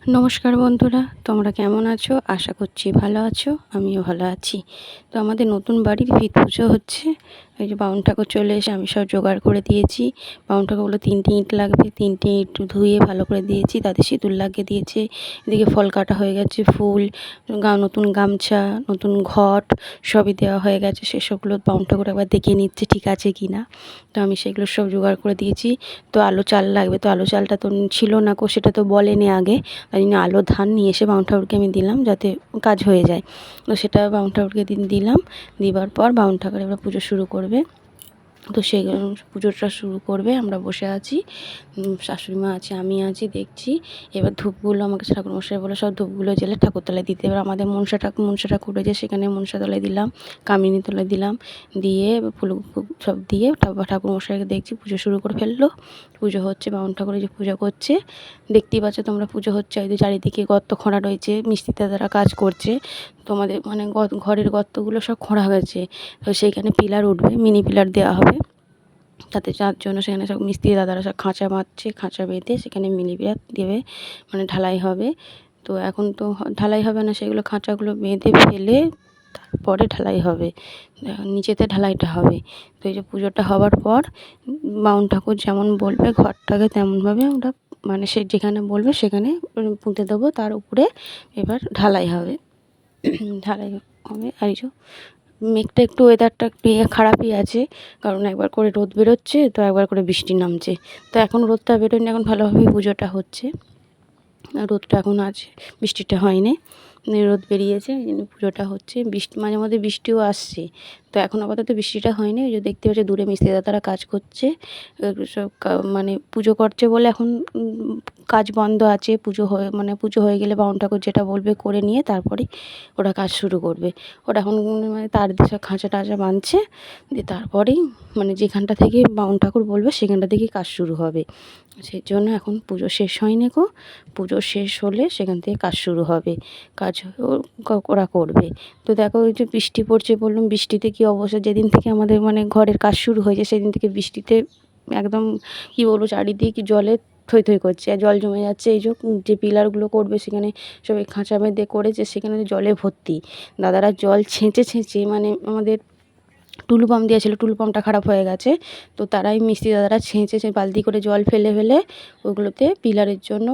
নমস্কার বন্ধুরা, তোমরা কেমন আছো? আশা করছি ভালো আছো, আমিও ভালো আছি। তো আমাদের নতুন বাড়ির ভিত পুজো হচ্ছে। এই যে বামুন ঠাকুর চলে এসে আমি সব জোগাড় করে দিয়েছি। বামুন ঠাকুরগুলো 3টে ইঁট লাগবে, 3টে ইঁট ধুয়ে ভালো করে দিয়েছি, তাতে সিঁদুর লাগিয়ে দিয়েছে। এদিকে ফল কাটা হয়ে গেছে, ফুল, নতুন গামছা, নতুন ঘট সবই দেওয়া হয়ে গেছে। সেসবগুলো বামুন ঠাকুর একবার দেখে নিচ্ছে ঠিক আছে কি না। তো আমি সেগুলো সব জোগাড় করে দিয়েছি। তো আলো চাল লাগবে, তো আলো চালটা তো ছিল না কো, সেটা তো বলেনি আগে। তাই জন্য আলো ধান নিয়ে এসে বামুন ঠাকুরকে আমি দিলাম যাতে কাজ হয়ে যায়। তো সেটা বামুন ঠাকুরকে দিলাম। দেওয়ার পর বামুন ঠাকুর এবার পুজো শুরু করবে। তো সেই পুজোটা শুরু করবে, আমরা বসে আছি, শাশুড়ি মা আছে, আমি আছি, দেখছি। এবার ধূপগুলো আমাকে ঠাকুরমশাই বলে সব ধূপগুলো জেলে ঠাকুরতলায় দিতে। এবার আমাদের মনসা ঠাকুর রয়েছে, সেখানে মনসা তলায় দিলাম, কামিনী তলায় দিলাম, দিয়ে ফুল সব দিয়ে ঠাকুরমশাইকে দেখছি পুজো শুরু করে ফেললো। পুজো হচ্ছে, বামুন ঠাকুরের যে পুজো করছে দেখতেই পাচ্ছ তোমরা, পুজো হচ্ছে। ওই যে চারিদিকে গর্ত খোঁড়া রয়েছে, মিস্ত্রি দাদারা কাজ করছে। তোমাদের মানে ঘরের গর্তগুলো সব খোঁড়া হয়েছে। তো সেইখানে পিলার উঠবে, মিনি পিলার দেওয়া হবে। তাতে যার জন্য সেখানে সব মিস্ত্রি দাদারা সব খাঁচা বাঁধছে, খাঁচা বেঁধে সেখানে মিনি পিলার দেবে, মানে ঢালাই হবে। তো এখন তো ঢালাই হবে না, সেগুলো খাঁচাগুলো বেঁধে ফেলে তারপরে ঢালাই হবে, নিচেতে ঢালাইটা হবে। তো এই যে পুজোটা হওয়ার পর বামুন ঠাকুর যেমন বলবে ঘরটাকে তেমনভাবে আমরা মানে সে যেখানে বলবে সেখানে পুঁতে দেবো, তার উপরে এবার ঢালাই হবে। ঢালাই হবে। আর এই যে মেঘটা একটু, ওয়েদারটা একটু খারাপই আছে, কারণ একবার করে রোদ বেরোচ্ছে তো একবার করে বৃষ্টি নামছে। তো এখন রোদটা বেরোয়নি, এখন ভালোভাবেই পুজোটা হচ্ছে। রোদটা এখন আছে, বৃষ্টিটা হয়নি, রোদ বেরিয়েছে, এই জন্য পুজোটা হচ্ছে। বৃষ্টি মাঝে মধ্যে বৃষ্টিও আসছে, তো এখন আপাতত বৃষ্টিটা হয়নি। ওই যে দেখতে পাচ্ছি দূরে মিস্ত্রি দাদারা কাজ করছে, সব মানে পুজো করছে বলে এখন কাজ বন্ধ আছে। পুজো হয়ে গেলে বামুন ঠাকুর যেটা বলবে করে নিয়ে তারপরে ওরা কাজ শুরু করবে। ওরা এখন মানে তার দিয়ে সব খাঁচা টাচা বাঁধছে, দিয়ে তারপরেই মানে যেখানটা থেকে বামুন ঠাকুর বলবে সেখানটা থেকেই কাজ শুরু হবে। সেই জন্য এখন পুজো শেষ হয়নি গো, পুজো শেষ হলে সেখান থেকে কাজ শুরু হবে, কাজ ওরা করবে। তো দেখো ওই যে বৃষ্টি পড়ছে, বললাম বৃষ্টিতে কী অবস্থা। যেদিন থেকে আমাদের মানে ঘরের কাজ শুরু হয়েছে সেদিন থেকে বৃষ্টিতে একদম কী বলবো, চারিদিকে জলে থই থই করছে, আর জল জমে যাচ্ছে। এই যে পিলারগুলো করবে সেখানে সবাই খাঁচা বেঁধে করেছে, সেখানে জলে ভর্তি। দাদারা জল ছেঁচে ছেঁচে, মানে আমাদের টুলু পাম্প দেওয়া ছিল, টুলু পাম্পটা খারাপ হয়ে গেছে, তো তারাই মিস্ত্রি দাদারা ছেঁচে বালতি করে জল ফেলে ফেলে ওগুলোতে পিলারের জন্য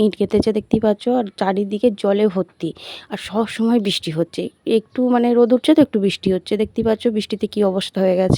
ইট গেঁথেছে, দেখতেই পাচ্ছ। আর চারিদিকে জলে ভর্তি, আর সব সময় বৃষ্টি হচ্ছে। একটু মানে রোদ উঠছে তো একটু বৃষ্টি হচ্ছে, দেখতেই পাচ্ছ বৃষ্টিতে কী অবস্থা হয়ে গেছে।